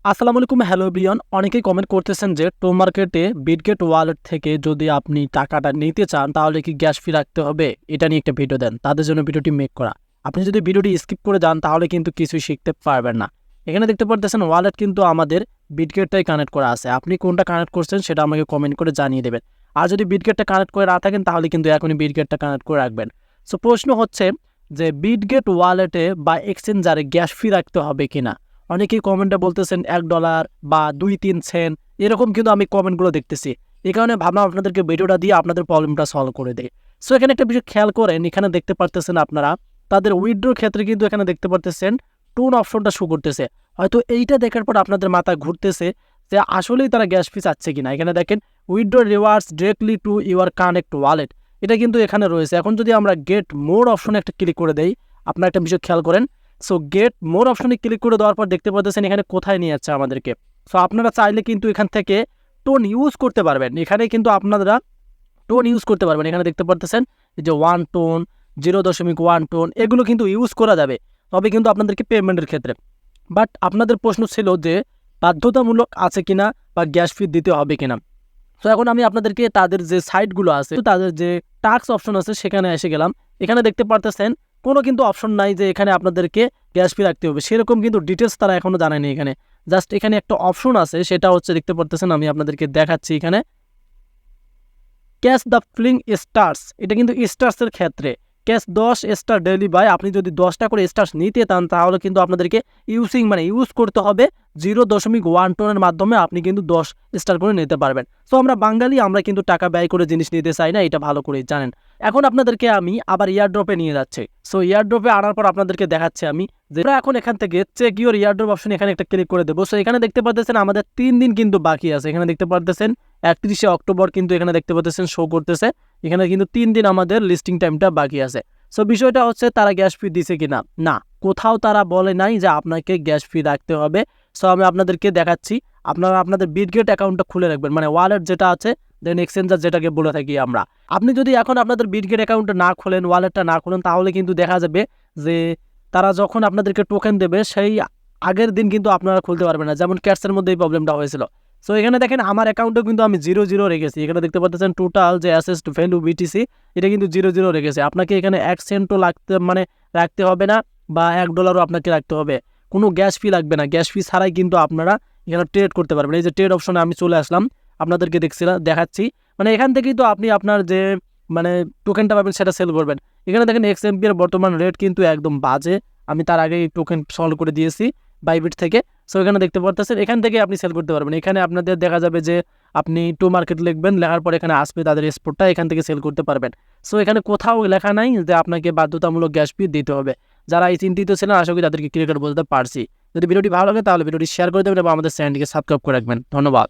আসসালামু আলাইকুম, hello everyone. অনেকেই কমেন্ট করতেছেন যে tomarket bitget ওয়ালেট থেকে যদি আপনি টাকাটা নিতে চান তাহলে কি গ্যাস ফি রাখতে হবে, এটা নিয়ে একটা ভিডিও দেন। তাদের জন্য ভিডিওটি মেক করা। আপনি যদি ভিডিওটি স্কিপ করে যান তাহলে কিন্তু কিছুই শিখতে পারবেন না। এখানে দেখতে পারতেছেন ওয়ালেট কিন্তু আমাদের bitgetটাই কানেক্ট করা আছে। আপনি কোনটা কানেক্ট করছেন সেটা আমাকে কমেন্ট করে জানিয়ে দেবেন। আর যদি bitgetটা কানেক্ট করে না থাকেন তাহলে কিন্তু এখনই bitgetটা কানেক্ট করে রাখবেন। সো প্রশ্ন হচ্ছে যে bitget ওয়ালেটে বা এক্সচেঞ্জারে গ্যাস ফি রাখতে হবে কিনা। অনেকেই কমেন্টে বলতেছেন $1 বা 2-3 সেন্ট, এরকম কিন্তু আমি কমেন্টগুলো দেখতেছি। এই কারণে ভাবলাম আপনাদেরকে ভিডিওটা দিয়ে আপনাদের প্রবলেমটা সলভ করে দেই। সো এখানে একটা বিষয় খেয়াল করেন, এখানে দেখতে পারতেছেন আপনারা তাদের উইথড্রোর ক্ষেত্রে কিন্তু এখানে দেখতে পারতেছেন টোন অপশনটা শো করতেছে। হয়তো এইটা দেখার পর আপনাদের মাথায় ঘুরতেছে যে আসলেই তারা গ্যাস ফি চাচ্ছে কিনা। এখানে দেখেন withdraw rewards directly to your connect wallet, এটা কিন্তু এখানে রয়েছে। এখন যদি আমরা গেট মোর অপশনে একটা ক্লিক করে দেই, আপনারা একটা বিষয় খেয়াল করেন। সো গেট মোর অপশনে ক্লিক করে দেওয়ার পর দেখতে পাচ্ছেন এখানে কোথায় নিয়ে যাচ্ছে আমাদেরকে। সো আপনারা চাইলে কিন্তু এখান থেকে টোন ইউজ করতে পারবেন। এখানে কিন্তু আপনারা টোন ইউজ করতে পারবেন। এখানে দেখতে পারতেছেন যে 1 টোন, 0.1 টোন, এগুলো কিন্তু ইউজ করা যাবে, তবে কিন্তু আপনাদেরকে পেমেন্টের ক্ষেত্রে। বাট আপনাদের প্রশ্ন ছিল যে বাধ্যতামূলক আছে কিনা বা গ্যাস ফি দিতে হবে কিনা। তো এখন আমি আপনাদেরকে তাদের যে সাইটগুলো আছে, তাদের যে টাস্ক অপশন আছে সেখানে এসে গেলাম। এখানে দেখতে পারতেছেন কোনো কিন্তু অপশন নাই যে এখানে আপনাদেরকে গ্যাস ফি রাখতে হবে, সেরকম কিন্তু ডিটেলস তারা এখনও জানায়নি। এখানে জাস্ট এখানে একটা অপশন আছে, সেটা হচ্ছে দেখতে পারতেছেন, আমি আপনাদেরকে দেখাচ্ছি। এখানে ক্যাশ দ্য ফ্লিং স্টার্স, এটা কিন্তু স্টার্সের ক্ষেত্রে ক্যাশ 10 স্টার ডেইলি বাই। আপনি যদি 10টা করে স্টার্স নিতে চান তাহলে কিন্তু আপনাদেরকে ইউজ করতে হবে 0.1 টোনের মাধ্যমে। আপনি কিন্তু 10 স্টার করে নিতে পারবেন। সো আমরা বাঙালি, আমরা কিন্তু টাকা ব্যয় করে জিনিস নিতে চাই না, এটা ভালো করেই জানেন। এখন আপনাদেরকে আমি আবার ইয়ারড্রপে নিয়ে যাচ্ছি। সো ইয়ারড্রপে আনার পর আপনাদেরকে দেখাচ্ছি আমি যে এখন এখান থেকে চেক ইউর ইয়ারড্রপ অপশন এখানে একটা ক্লিক করে দেবো। সো এখানে দেখতে পাচ্ছেন আমাদের 3 দিন কিন্তু বাকি আছে। এখানে দেখতে পাচ্ছেন 31শে অক্টোবর কিন্তু এখানে দেখতে পাচ্ছেন শো করতেছে। এখানে কিন্তু 3 দিন আমাদের লিস্টিং টাইমটা বাকি আছে। সো বিষয়টা হচ্ছে তারা গ্যাস ফি দিছে কিনা, না, কোথাও তারা বলে নাই যে আপনাকে গ্যাস ফি রাখতে হবে। সো আমি আপনাদেরকে দেখাচ্ছি। আপনারা আপনাদের বিটগেট অ্যাকাউন্টটা খুলে রাখবেন, মানে ওয়ালেট যেটা আছে, দেন এক্সচেঞ্জার যেটাকে বলে থাকি আমরা। আপনি যদি এখন আপনাদের বিটগেট অ্যাকাউন্টটা না খোলেন, ওয়ালেটটা না খোলেন, তাহলে কিন্তু দেখা যাবে যে তারা যখন আপনাদেরকে টোকেন দেবে সেই আগের দিন কিন্তু আপনারা খুলতে পারবেন না। যেমন ক্যাটসের মধ্যে এই প্রবলেমটা হয়েছিল। সো এখানে দেখেন আমার অ্যাকাউন্টে কিন্তু আমি 0 রেখেছি। এখানে দেখতে পাচ্ছেন টোটাল যে অ্যাসেসড ভ্যালু বিটিসি, এটা কিন্তু 0 রেখেছে। আপনাকে এখানে 1 সেন্টও রাখতে হবে না, বা $1 আপনাকে রাখতে হবে। কোনো গ্যাস ফি লাগবে না। গ্যাস ফি ছাড়াই কিন্তু আপনারা এখানে ট্রেড করতে পারবেন। এই যে ট্রেড অপশনে আমি চলে আসলাম, আপনাদেরকে দেখাচ্ছি। মানে এখান থেকেই তো আপনি আপনার যে টোকেনটা পাবেন সেটা সেল করবেন। এখানে দেখেন XMP এর বর্তমান রেট কিন্তু একদম বাজে। আমি তার আগেই টোকেন সলভ করে দিয়েছি বাইবিট থেকে। সো এখানে দেখতে পারতেছেন, এখান থেকে আপনি সেল করতে পারবেন। এখানে আপনাদের দেখা যাবে যে আপনি tomarket লিখবেন, লেখার পর এখানে আসবে তাদের স্পটটা, এখান থেকে সেল করতে পারবেন। সো এখানে কোথাও লেখা নাই যে আপনাকে বাধ্যতামূলক গ্যাস ফি দিতে হবে। যারা এই চিন্তিত ছিলেন, আশা করি তাদেরকে ক্লিয়ার বলতে পারছি। যদি ভিডিওটি ভালো লাগে তাহলে ভিডিওটি শেয়ার করে দেবেন এবং আমাদের চ্যানেলটিকে সাবস্ক্রাইব করে রাখবেন। ধন্যবাদ।